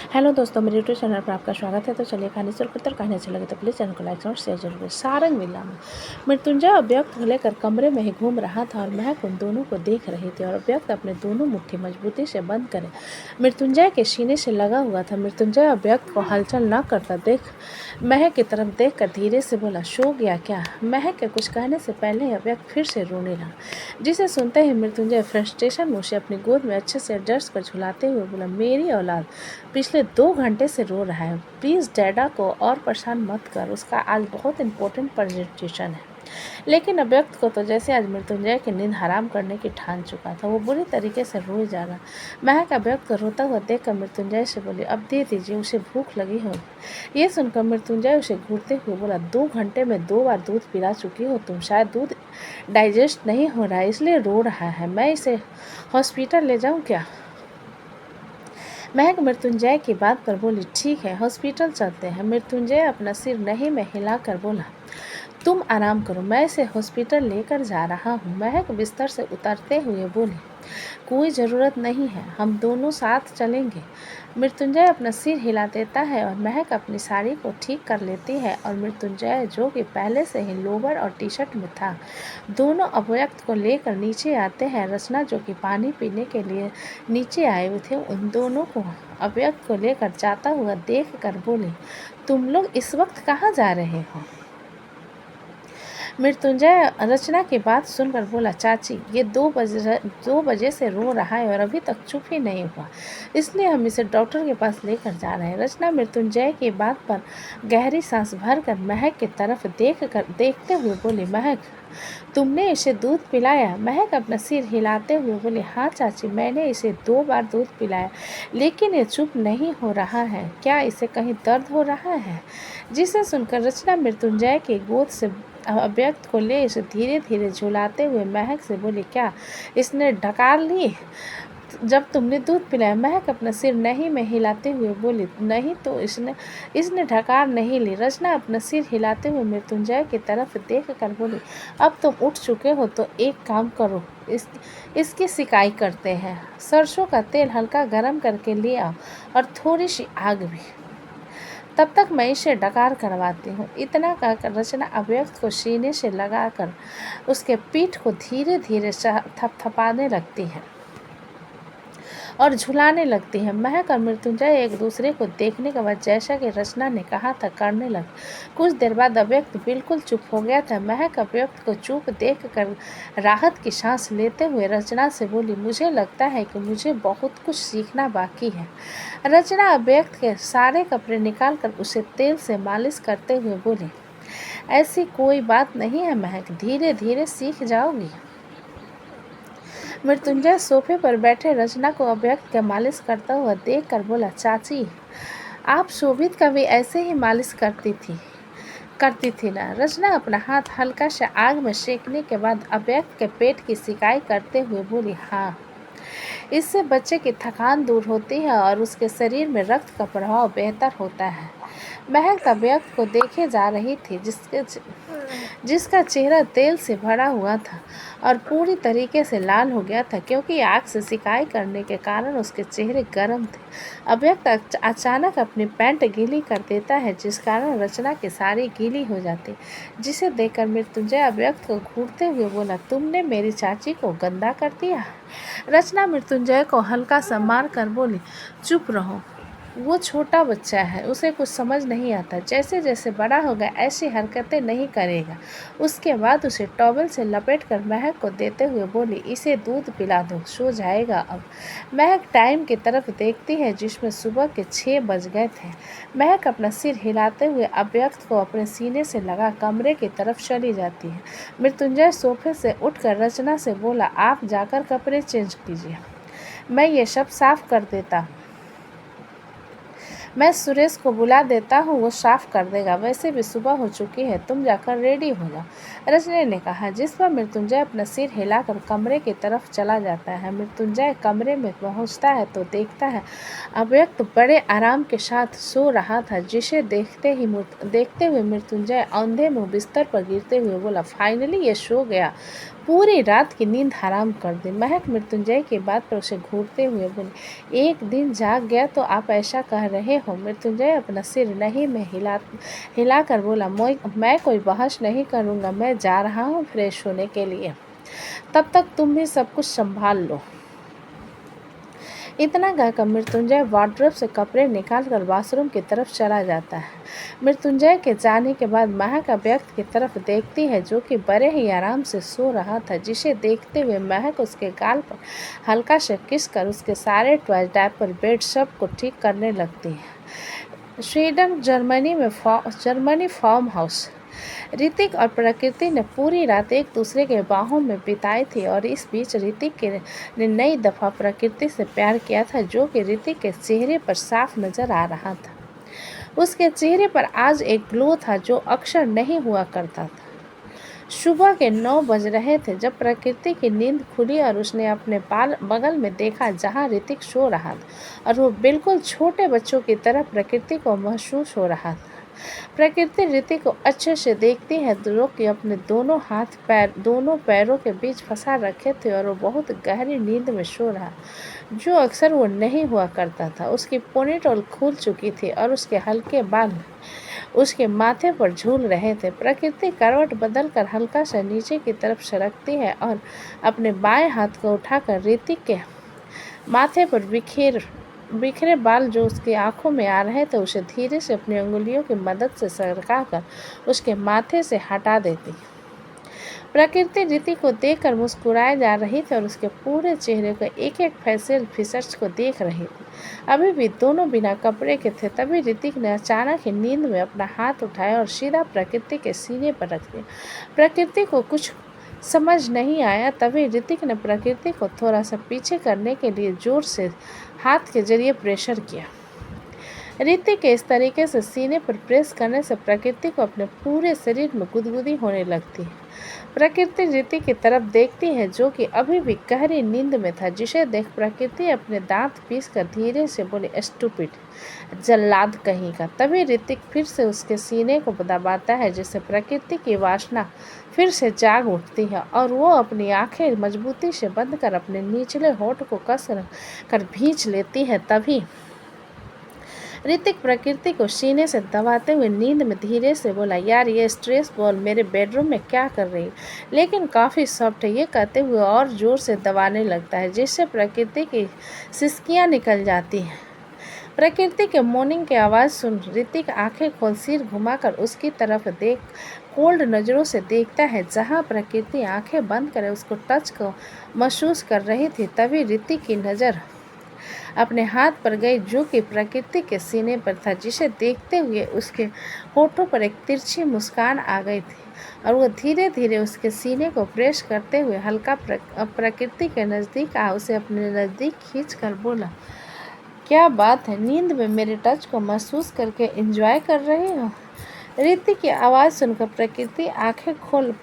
Hello दोस्तों, मेरे YouTube channel पर आपका स्वागत है। तो चलिए कहानी शुरू करते हैं। कहानी अच्छी लगे तो प्लीज़ चैनल को लाइक और शेयर जरूर करें। सारंग विला में मृत्युंजय अव्यक्त को लेकर कमरे में ही घूम रहा था और महक उन दोनों को देख रही थी और अव्यक्त अपने दोनों मुट्ठी मजबूती से बंद करे मृत्युंजय के सीने से लगा हुआ था। मृत्युंजय अव्यक्त को हलचल न करता देख महक की तरफ देख कर धीरे से बोला, सो गया क्या? महक के कुछ कहने से पहले ही अव्यक्त फिर से रोने लगा, जिसे सुनते ही मृत्युंजय फ्रस्ट्रेशन में उसे अपनी गोद में अच्छे से एडजस्ट कर झुलाते हुए बोला, मेरी औलाद पिछले 2 घंटे से रो रहा है। प्लीज़ डैडा को और परेशान मत कर, उसका आज बहुत इंपॉर्टेंट प्रेजेंटेशन है। लेकिन अव्यक्त को तो जैसे आज मृत्युंजय की नींद हराम करने की ठान चुका था। वो बुरी तरीके से रोए जा रहा। महक अव्यक्त को रोता हुआ देखकर मृत्युंजय से बोली, अब दे दीजिए, उसे भूख लगी होगी। ये सुनकर मृत्युंजय उसे घूरते हुए बोला, 2 घंटे में 2 बार दूध पिला चुकी हो तुम, शायद दूध डाइजेस्ट नहीं हो रहा है इसलिए रो रहा है। मैं इसे हॉस्पिटल ले जाऊँ क्या? महक मृत्युंजय की बात पर बोली, ठीक है, हॉस्पिटल चलते हैं। मृत्युंजय अपना सिर नहीं में हिलाकर बोला, तुम आराम करो, मैं इसे हॉस्पिटल लेकर जा रहा हूँ। महक बिस्तर से उतरते हुए बोली, कोई ज़रूरत नहीं है, हम दोनों साथ चलेंगे। मृत्युंजय अपना सिर हिला देता है और महक अपनी साड़ी को ठीक कर लेती है और मृत्युंजय, जो कि पहले से ही लोवर और टी शर्ट में था, दोनों अव्यक्त को लेकर नीचे आते हैं। रचना, जो कि पानी पीने के लिए नीचे आए हुए थे, उन दोनों को अव्यक्त को लेकर जाता हुआ देख कर बोली, तुम लोग इस वक्त कहाँ जा रहे हो? मृत्युंजय रचना की बात सुनकर बोला, चाची, ये 2 बजे से रो रहा है और अभी तक चुप ही नहीं हुआ, इसलिए हम इसे डॉक्टर के पास लेकर जा रहे हैं। रचना मृत्युंजय की बात पर गहरी सांस भरकर महक की तरफ देखते हुए बोली, महक, तुमने इसे दूध पिलाया? महक अपना सिर हिलाते हुए बोली, हाँ चाची, मैंने इसे 2 बार दूध पिलाया, लेकिन ये चुप नहीं हो रहा है। क्या इसे कहीं दर्द हो रहा है? जिसे सुनकर रचना मृत्युंजय की गोद से अव्यक्त को ले इसे धीरे धीरे झुलाते हुए महक से बोली, क्या इसने ढकार ली जब तुमने दूध पिलाया? महक अपना सिर नहीं में हिलाते हुए बोली, नहीं तो इसने ढकार नहीं ली। रचना अपना सिर हिलाते हुए मृत्युंजय की तरफ देख कर बोली, अब तुम उठ चुके हो तो एक काम करो, इसकी सिकाई करते हैं। सरसों का तेल हल्का गर्म करके ले आओ और थोड़ी सी आग भी, तब तक मैं इसे डकार करवाती हूँ। इतना कहकर रचना अव्यक्त को सीने से लगाकर उसके पीठ को धीरे धीरे थपथपाने लगती है और झुलाने लगती है। महक और मृत्युंजय एक दूसरे को देखने के बाद, जैसा कि रचना ने कहा था, करने लगे। कुछ देर बाद अव्यक्त बिल्कुल चुप हो गया था। महक अव्यक्त को चुप देख कर राहत की सांस लेते हुए रचना से बोली, मुझे लगता है कि मुझे बहुत कुछ सीखना बाकी है। रचना अव्यक्त के सारे कपड़े निकाल कर उसे तेल से मालिश करते हुए बोली, ऐसी कोई बात नहीं है महक, धीरे धीरे सीख जाओगी। मृत्युंजय सोफे पर बैठे रचना को अव्यक्त के मालिश करता हुआ देख कर बोला, चाची, आप शोभित का भी ऐसे ही मालिश करती थी ना? रचना अपना हाथ हल्का सा आग में सेकने के बाद अव्यक्त के पेट की सिकाई करते हुए बोली, हाँ, इससे बच्चे की थकान दूर होती है और उसके शरीर में रक्त का प्रभाव बेहतर होता है। महक अव्यक्त को देखे जा रही थी, जिसका चेहरा तेल से भरा हुआ था और पूरी तरीके से लाल हो गया था, क्योंकि आग से सिकाई करने के कारण उसके चेहरे गर्म थे। अव्यक्त अचानक अपनी पैंट गीली कर देता है, जिस कारण रचना की साड़ी गीली हो जाती, जिसे देखकर मृत्युंजय अव्यक्त को घूरते हुए बोला, तुमने मेरी चाची को गंदा कर दिया। रचना मृत्युंजय को हल्का सा मार कर बोली, चुप रहो, वो छोटा बच्चा है, उसे कुछ समझ नहीं आता, जैसे जैसे बड़ा होगा ऐसी हरकतें नहीं करेगा। उसके बाद उसे टॉवल से लपेट कर महक को देते हुए बोली, इसे दूध पिला दो, सो जाएगा अब। महक टाइम की तरफ देखती है, जिसमें सुबह के 6 बज गए थे। महक अपना सिर हिलाते हुए अव्यक्त को अपने सीने से लगा कमरे की तरफ चली जाती है। मृत्युंजय सोफे से उठकर रचना से बोला, आप जाकर कपड़े चेंज कीजिए, मैं ये सब साफ कर देता हूँ। मैं सुरेश को बुला देता हूँ, वो साफ कर देगा, वैसे भी सुबह हो चुकी है, तुम जाकर रेडी हो जाओ, रचना ने कहा। जिस पर मृत्युंजय अपना सिर हिलाकर कमरे की तरफ चला जाता है। मृत्युंजय कमरे में पहुँचता है तो देखता है अव्यक्त बड़े आराम के साथ सो रहा था, जिसे देखते हुए मृत्युंजय औंधे मुँह बिस्तर पर गिरते हुए बोला, फाइनली ये सो गया, पूरी रात की नींद हराम कर दी। महक मृत्युंजय की बात पर उसे घूरते हुए बोली, एक दिन जाग गया तो आप ऐसा कह रहे हो? मृत्युंजय अपना सिर नहीं में हिलाकर बोला, मैं कोई बहस नहीं करूँगा, मैं जा रहा हूँ फ्रेश होने के लिए, तब तक तुम भी सब कुछ संभाल लो। इतना कहकर मृत्युंजय वार्डरोब से कपड़े निकालकर वॉशरूम की तरफ चला जाता है। मृत्युंजय के जाने के बाद महक अव्यक्त की तरफ देखती है, जो कि बड़े ही आराम से सो रहा था। जिसे देखते हुए महक उसके गाल पर हल्का से किस कर उसके सारे टॉयज, डायपर, बेड सब को ठीक करने लगती है। Sweden Germany farm house. Hrithik और प्रकृति ने पूरी रात एक दूसरे के बाहों में बिताई थी और इस बीच ऋतिक ने नई दफ़ा प्रकृति से प्यार किया था, जो कि ऋतिक के चेहरे पर साफ नजर आ रहा था। उसके चेहरे पर आज एक ग्लो था जो अक्सर नहीं हुआ करता था। सुबह के 9 बज रहे थे जब प्रकृति की नींद खुली और उसने अपने बगल में देखा जहां ऋतिक सो रहा था और वो बिल्कुल छोटे बच्चों की तरह प्रकृति को महसूस हो रहा था। प्रकृति ऋतिक को अच्छे से देखती है, जो कि अपने दोनों पैरों के बीच फंसा रखे थे और वो बहुत गहरी नींद में सो रहा, जो अक्सर वो नहीं हुआ करता था। उसकी पोनीटेल खुल चुकी थी और उसके हल्के बाल उसके माथे पर झूल रहे थे। प्रकृति करवट बदलकर हल्का सा नीचे की तरफ सरकती है और अपने बाएं हाथ को उठाकर ऋतिक के माथे पर बिखरे बाल जो उसकी आंखों में आ रहे थे उसे धीरे से अपनी उंगलियों की मदद से सरकाकर उसके माथे से हटा देती। प्रकृति ऋतिक को देखकर मुस्कुराए जा रही थी और उसके पूरे चेहरे को एक एक फेशियल फीचर्स को देख रही थी। अभी भी दोनों बिना कपड़े के थे। तभी ऋतिक ने अचानक ही नींद में अपना हाथ उठाया और सीधा प्रकृति के सीने पर रख दिया। प्रकृति को कुछ समझ नहीं आया। तभी ऋतिक ने प्रकृति को थोड़ा सा पीछे करने के लिए जोर से हाथ के जरिए प्रेशर किया। ऋतिक के इस तरीके से सीने पर प्रेस करने से प्रकृति को अपने पूरे शरीर में गुदगुदी होने लगती है। प्रकृति ऋतिक की तरफ देखती है, जो कि अभी भी गहरी नींद में था। जिसे देख प्रकृति अपने दांत पीसकर धीरे से बोली, स्टूपिड, जल्लाद कहीं का। तभी ऋतिक फिर से उसके सीने को दबाता है, जिससे प्रकृति की वासना फिर से जाग उठती है और वो अपनी आंखें मजबूती से बंद कर अपने निचले होठ को कस कर भींच लेती है। तभी ऋतिक प्रकृति को सीने से दबाते हुए नींद में धीरे से बोला, यार ये स्ट्रेस बॉल मेरे बेडरूम में क्या कर रही है, लेकिन काफ़ी सॉफ्ट है। ये कहते हुए और ज़ोर से दबाने लगता है, जिससे प्रकृति की सिसकियाँ निकल जाती हैं। प्रकृति के मॉर्निंग की आवाज़ सुन ऋतिक आंखें खोल सिर घुमाकर उसकी तरफ कोल्ड नज़रों से देखता है, जहां प्रकृति आंखें बंद कर उसको टच को महसूस कर रही थी। तभी ऋतिक की नज़र अपने हाथ पर गई, जो कि प्रकृति के सीने पर था। जिसे देखते हुए उसके होठों पर एक तिरछी मुस्कान आ गई थी और वो धीरे धीरे उसके सीने को प्रेस करते हुए हल्का प्रकृति के नज़दीक आ उसे अपने नज़दीक खींच कर बोला, क्या बात है, नींद में मेरे टच को महसूस करके एंजॉय कर रही हो? ऋतिक की आवाज़ सुनकर प्रकृति आंखें खोल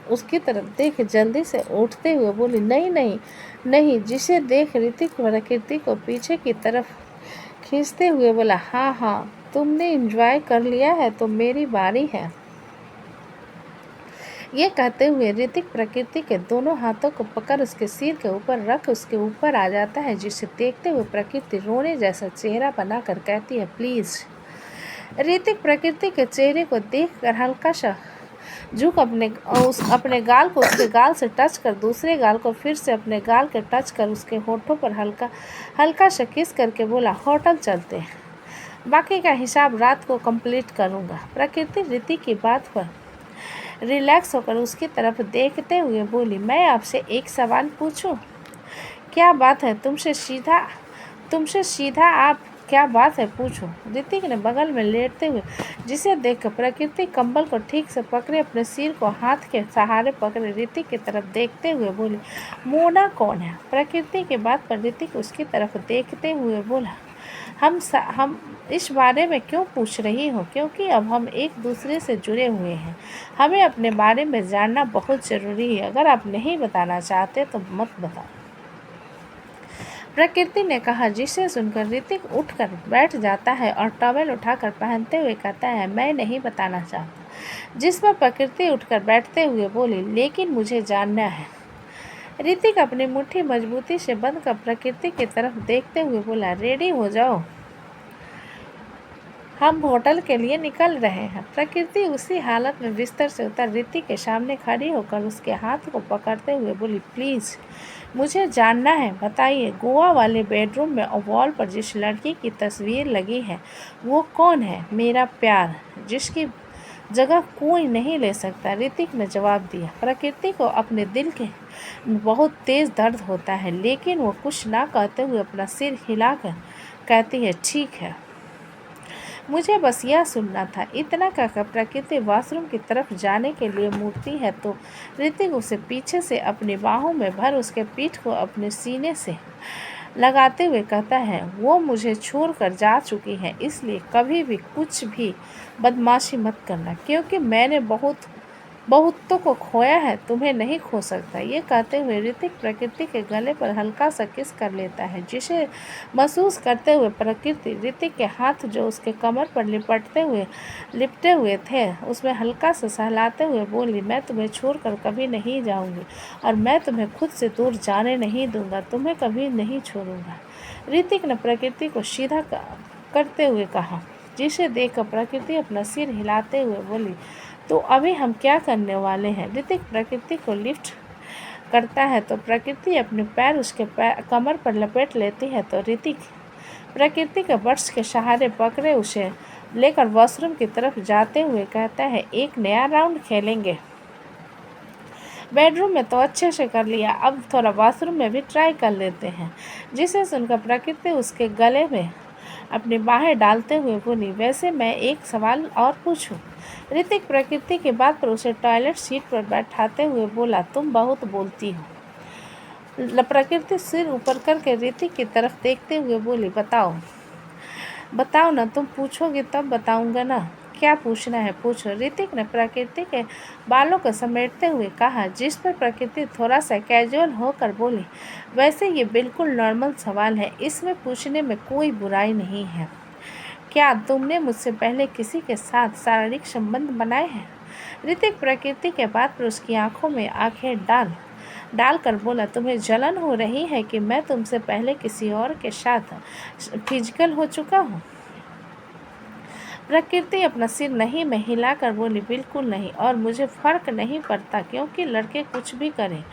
उसकी तरफ देख जल्दी से उठते हुए बोली, नहीं नहीं नहीं। जिसे देख ऋतिक प्रकृति को पीछे की तरफ खींचते हुए बोला, हाँ हाँ, तुमने एंजॉय कर लिया है तो मेरी बारी है। ये कहते हुए ऋतिक प्रकृति के दोनों हाथों को पकड़ उसके सिर के ऊपर रख उसके ऊपर आ जाता है, जिसे देखते हुए प्रकृति रोने जैसा चेहरा बनाकर कहती है, प्लीज़। ऋतिक प्रकृति के चेहरे को देखकर हल्का सा झुक अपने गाल को उसके गाल से टच कर दूसरे गाल को फिर से अपने गाल के टच कर उसके होठों पर हल्का सा किस करके बोला, होटल चलते हैं, बाकी का हिसाब रात को कंप्लीट करूँगा। प्रकृति ऋतिक की बात पर रिलैक्स होकर उसकी तरफ देखते हुए बोली, मैं आपसे एक सवाल पूछूं? क्या बात है, तुमसे सीधा आप क्या बात है, पूछो। ऋतिक ने बगल में लेटते हुए जिसे देखकर प्रकृति कंबल को ठीक से पकड़े अपने सिर को हाथ के सहारे पकड़े ऋतिक की तरफ देखते हुए बोली, मोना कौन है? प्रकृति के बात पर ऋतिक उसकी तरफ देखते हुए बोला, हम इस बारे में क्यों पूछ रही हो? क्योंकि अब हम एक दूसरे से जुड़े हुए हैं, हमें अपने बारे में जानना बहुत ज़रूरी है। अगर आप नहीं बताना चाहते तो मत बताओ, प्रकृति ने कहा। जिसे सुनकर ऋतिक उठकर बैठ जाता है और टॉवेल उठाकर पहनते हुए कहता है, मैं नहीं बताना चाहता। जिस पर प्रकृति उठकर बैठते हुए बोली, लेकिन मुझे जानना है। ऋतिक अपनी मुट्ठी मजबूती से बंद कर प्रकृति की तरफ देखते हुए बोला, रेडी हो जाओ, हम होटल के लिए निकल रहे हैं। प्रकृति उसी हालत में बिस्तर से उतर ऋतिक के सामने खड़ी होकर उसके हाथ को पकड़ते हुए बोली, प्लीज़ मुझे जानना है, बताइए, गोवा वाले बेडरूम में वॉल पर जिस लड़की की तस्वीर लगी है वो कौन है? मेरा प्यार, जिसकी जगह कोई नहीं ले सकता, ऋतिक ने जवाब दिया। प्रकृति को अपने दिल के बहुत तेज़ दर्द होता है, लेकिन वो कुछ ना कहते हुए अपना सिर हिलाकर कहती है, ठीक है, मुझे बस यह सुनना था। इतना कहकर प्रकृति वॉशरूम की तरफ जाने के लिए मुड़ती है तो ऋतिक उसे पीछे से अपनी बाहों में भर उसके पीठ को अपने सीने से लगाते हुए कहता है, वो मुझे छोड़कर जा चुकी है, इसलिए कभी भी कुछ भी बदमाशी मत करना, क्योंकि मैंने बहुतों को खोया है, तुम्हें नहीं खो सकता। ये कहते हुए ऋतिक प्रकृति के गले पर हल्का सा किस कर लेता है, जिसे महसूस करते हुए प्रकृति ऋतिक के हाथ जो उसके कमर पर लिपटे हुए थे उसमें हल्का सा सहलाते हुए बोली, मैं तुम्हें छोड़कर कभी नहीं जाऊंगी और मैं तुम्हें खुद से दूर जाने नहीं दूंगा, तुम्हें कभी नहीं छोड़ूंगा। ऋतिक ने प्रकृति को सीधा करते हुए कहा, जिसे देखकर प्रकृति अपना सिर हिलाते हुए बोली, तो अभी हम क्या करने वाले हैं? ऋतिक प्रकृति को लिफ्ट करता है तो प्रकृति अपने पैर उसके कमर पर लपेट लेती है तो ऋतिक प्रकृति के बर्ड्स के सहारे पकड़े उसे लेकर वॉशरूम की तरफ जाते हुए कहता है, एक नया राउंड खेलेंगे। बेडरूम में तो अच्छे से कर लिया, अब थोड़ा वॉशरूम में भी ट्राई कर लेते हैं। जिसे सुनकर प्रकृति उसके गले में अपनी बाहें डालते हुए बोली, वैसे मैं एक सवाल और पूछूं? ऋतिक प्रकृति की बात पर उसे टॉयलेट सीट पर बैठाते हुए बोला, तुम बहुत बोलती हो। प्रकृति सिर ऊपर करके ऋतिक की तरफ देखते हुए बोली, बताओ ना, तुम पूछोगी तब बताऊंगा ना। क्या पूछना है पूछो, ऋतिक ने प्रकृति के बालों को समेटते हुए कहा, जिस पर प्रकृति थोड़ा सा कैजुअल होकर बोली, वैसे ये बिल्कुल नॉर्मल सवाल है, इसमें पूछने में कोई बुराई नहीं है। क्या तुमने मुझसे पहले किसी के साथ शारीरिक संबंध बनाए हैं? ऋतिक प्रकृति के बात पर उसकी आंखों में आंखें डालकर बोला, तुम्हें जलन हो रही है कि मैं तुमसे पहले किसी और के साथ फिजिकल हो चुका हूँ? प्रकृति अपना सिर नहीं में हिलाकर बोली, बिल्कुल नहीं, और मुझे फ़र्क नहीं पड़ता, क्योंकि लड़के कुछ भी करें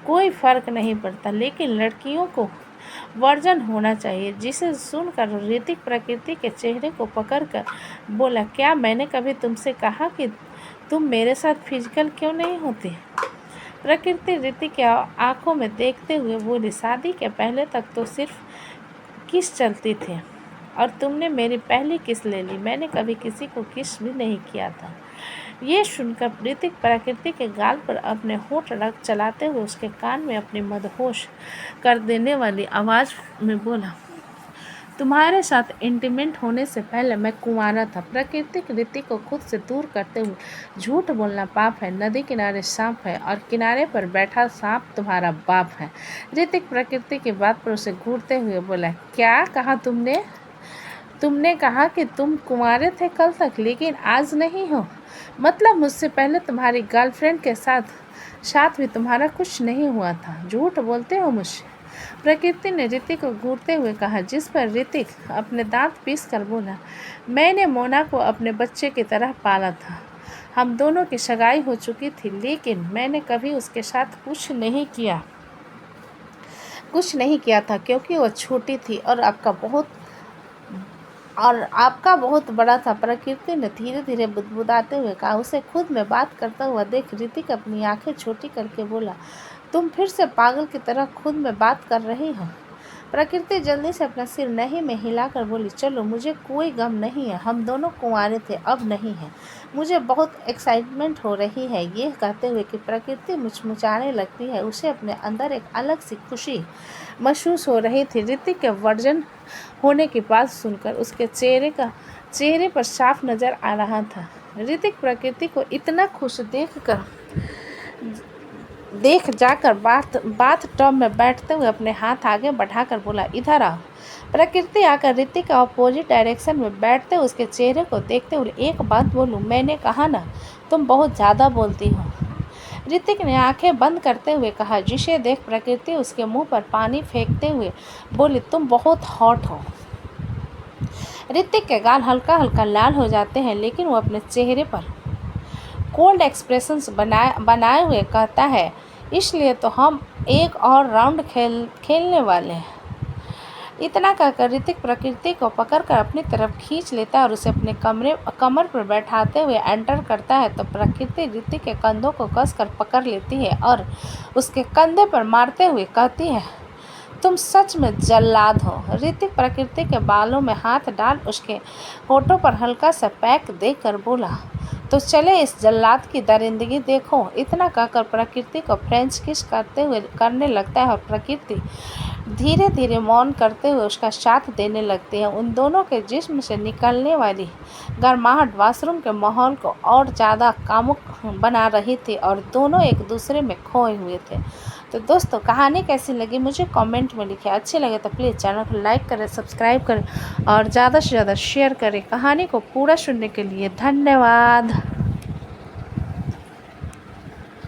कोई फ़र्क नहीं पड़ता, लेकिन लड़कियों को वर्जन होना चाहिए। जिसे सुनकर ऋतिक प्रकृति के चेहरे को पकड़कर बोला, क्या मैंने कभी तुमसे कहा कि तुम मेरे साथ फिजिकल क्यों नहीं होती? प्रकृति ऋतिक के आंखों में देखते हुए बोली, शादी के पहले तक तो सिर्फ किस चलती थी और तुमने मेरी पहली किस ले ली, मैंने कभी किसी को किस भी नहीं किया था। ये सुनकर ऋतिक प्रकृति के गाल पर अपने होंठ रख चलाते हुए उसके कान में अपनी मदहोश कर देने वाली आवाज़ में बोला, तुम्हारे साथ इंटीमेट होने से पहले मैं कुंवारा था। प्रकृतिक ऋतिक को खुद से दूर करते हुए, झूठ बोलना पाप है, नदी किनारे सांप है और किनारे पर बैठा सांप तुम्हारा बाप है। ऋतिक प्रकृति की बात पर उसे घूरते हुए बोला, क्या कहा तुमने कहा कि तुम कुंवारे थे कल तक, लेकिन आज नहीं हो? मतलब मुझसे पहले तुम्हारी गर्लफ्रेंड के साथ भी तुम्हारा कुछ नहीं हुआ था? झूठ बोलते हो मुझसे। प्रकृति ने ऋतिक को घूरते हुए कहा, जिस पर ऋतिक अपने दांत पीस कर बोला, मैंने मोना को अपने बच्चे की तरह पाला था। हम दोनों की सगाई हो चुकी थी, लेकिन मैंने कभी उसके साथ कुछ नहीं किया था, क्योंकि वह छोटी थी और आपका बहुत बड़ा था। प्रकृति ने धीरे धीरे बुदबुदाते हुए कहा। उसे खुद में बात करता हुआ देख ऋतिक अपनी आंखें छोटी करके बोला, तुम फिर से पागल की तरह खुद में बात कर रही हो। प्रकृति जल्दी से अपना सिर नहीं में हिलाकर बोली, चलो, मुझे कोई गम नहीं है, हम दोनों कुंवारे थे, अब नहीं है, मुझे बहुत एक्साइटमेंट हो रही है। ये कहते हुए कि प्रकृति मुचमुचाने लगती है, उसे अपने अंदर एक अलग सी खुशी महसूस हो रही थी। ऋतिक के वर्जन होने की बात सुनकर उसके चेहरे पर साफ नज़र आ रहा था। ऋतिक प्रकृति को इतना खुश देख जाकर बाथ टब में बैठते हुए अपने हाथ आगे बढ़ाकर बोला, इधर आओ। प्रकृति आकर ऋतिक के अपोजिट डायरेक्शन में बैठते उसके चेहरे को देखते हुए, एक बात बोलूं, मैंने कहा ना, तुम बहुत ज़्यादा बोलती हो। ऋतिक ने आंखें बंद करते हुए कहा, जिसे देख प्रकृति उसके मुंह पर पानी फेंकते हुए बोली, तुम बहुत हॉट हो। ऋतिक के गाल हल्का हल्का लाल हो जाते हैं, लेकिन वो अपने चेहरे पर कोल्ड एक्सप्रेशंस बनाए हुए कहता है, इसलिए तो हम एक और राउंड खेलने वाले हैं। इतना कहकर ऋतिक प्रकृति को पकड़कर अपनी तरफ खींच लेता है और उसे अपने कमर पर बैठाते हुए एंटर करता है तो प्रकृति ऋतिक के कंधों को कसकर पकड़ लेती है और उसके कंधे पर मारते हुए कहती है, तुम सच में जल्लाद हो। ऋतिक प्रकृति के बालों में हाथ डाल उसके होठों पर हल्का सा पैक देकर बोला, तो चले इस जल्लाद की दरिंदगी देखो। इतना कहकर प्रकृति को फ्रेंच किस करने लगता है और प्रकृति धीरे धीरे मौन करते हुए उसका साथ देने लगती है। उन दोनों के जिस्म से निकलने वाली गर्माहट वॉशरूम के माहौल को और ज़्यादा कामुक बना रही थी और दोनों एक दूसरे में खोए हुए थे। तो दोस्तों, कहानी कैसी लगी मुझे कमेंट में लिखें। अच्छी लगे तो प्लीज़ चैनल को लाइक करें, सब्सक्राइब करें और ज़्यादा से ज़्यादा शेयर करें। कहानी को पूरा सुनने के लिए धन्यवाद।